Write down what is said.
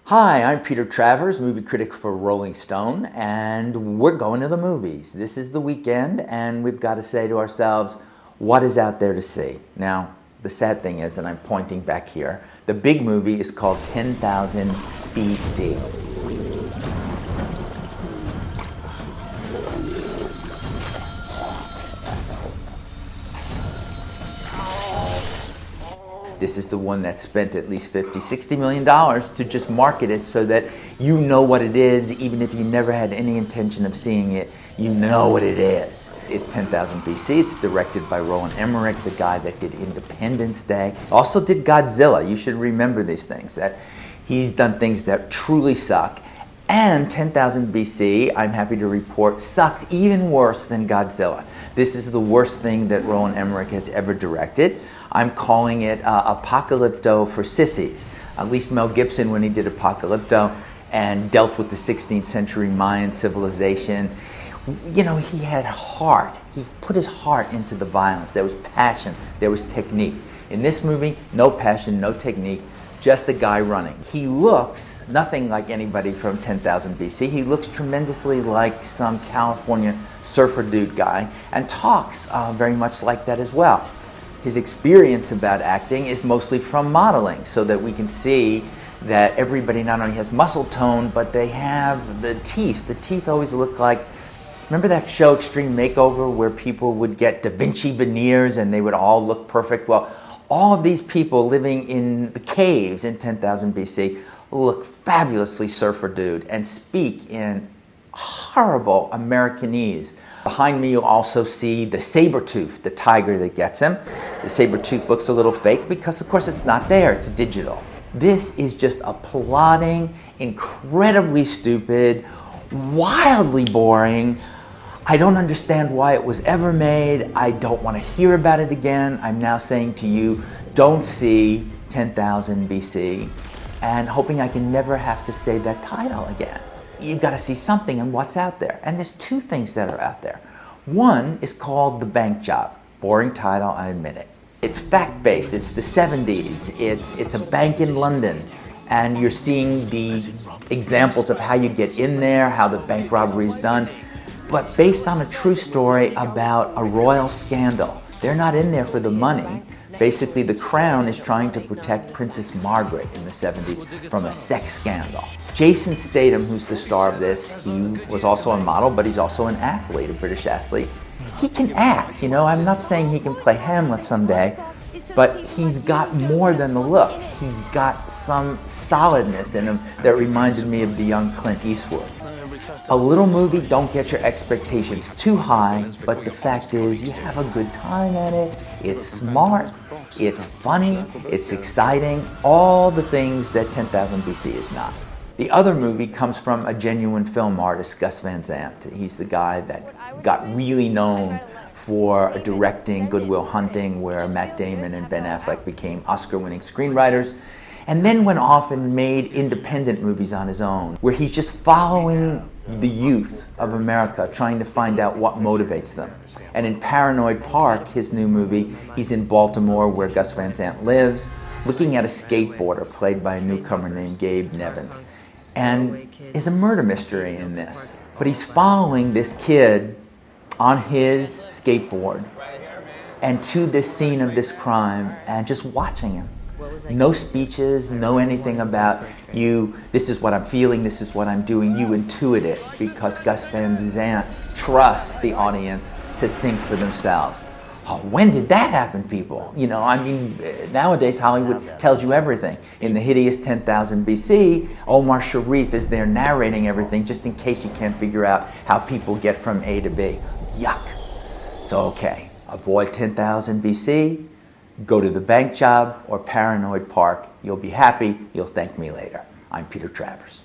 Hi, I'm Peter Travers, movie critic for Rolling Stone, and we're going to the movies. This is the weekend, and we've got to say to ourselves, what is out there to see? Now, the sad thing is, and I'm pointing back here, the big movie is called 10,000 BC. This is the one that spent at least $50–60 million to just market it so that you know what it is, even if you never had any intention of seeing it, you know what it is. It's 10,000 BC. It's directed by Roland Emmerich, the guy that did Independence Day. Also did Godzilla. You should remember these things, that he's done things that truly suck. And 10,000 BC, I'm happy to report, sucks even worse than Godzilla. This is the worst thing that Roland Emmerich has ever directed. I'm calling it Apocalypto for sissies. At least Mel Gibson, when he did Apocalypto and dealt with the 16th century Mayan civilization, you know, he had heart. He put his heart into the violence. There was passion. There was technique. In this movie, no passion, no technique, just the guy running. He looks nothing like anybody from 10,000 BC. He looks tremendously like some California surfer dude guy and talks very much like that as well. His experience about acting is mostly from modeling, so that we can see that everybody not only has muscle tone, but they have the teeth. The teeth always look like, remember that show Extreme Makeover where people would get Da Vinci veneers and they would all look perfect? Well, all of these people living in the caves in 10,000 BC look fabulously surfer dude and speak in horrible Americanese. Behind me you'll also see the saber-tooth, the tiger that gets him. The saber-tooth looks a little fake because of course it's not there, it's digital. This is just a plodding, incredibly stupid, wildly boring. I don't understand why it was ever made. I don't want to hear about it again. I'm now saying to you, don't see 10,000 BC, and hoping I can never have to say that title again. You've got to see something and what's out there. And there's two things that are out there. One is called The Bank Job. Boring title, I admit it. It's fact-based, it's the 70s, it's a bank in London, and you're seeing the examples of how you get in there, how the bank robbery is done, but based on a true story about a royal scandal. They're not in there for the money. Basically, the crown is trying to protect Princess Margaret in the 70s from a sex scandal. Jason Statham, who's the star of this, he was also a model, but he's also an athlete, a British athlete. He can act, you know, I'm not saying he can play Hamlet someday, but he's got more than the look. He's got some solidness in him that reminded me of the young Clint Eastwood. A little movie, don't get your expectations too high, but the fact is you have a good time at it. It's smart, it's funny, it's exciting, all the things that 10,000 BC is not. The other movie comes from a genuine film artist, Gus Van Sant. He's the guy that got really known for directing Good Will Hunting, where Matt Damon and Ben Affleck became Oscar-winning screenwriters, and then went off and made independent movies on his own, where he's just following the youth of America, trying to find out what motivates them. And in Paranoid Park, his new movie, he's in Baltimore, where Gus Van Sant lives, looking at a skateboarder played by a newcomer named Gabe Nevins. And there's a murder mystery in this. But he's following this kid on his skateboard and to this scene of this crime and just watching him. No speeches, no anything about you, this is what I'm feeling, this is what I'm doing. You intuit it because Gus Van Sant trusts the audience to think for themselves. Oh, when did that happen, people? You know, I mean, nowadays Hollywood tells you everything. In The Hideous 10,000 BC, Omar Sharif is there narrating everything just in case you can't figure out how people get from A to B. Yuck. So, okay, avoid 10,000 BC, go to The Bank Job or Paranoid Park. You'll be happy. You'll thank me later. I'm Peter Travers.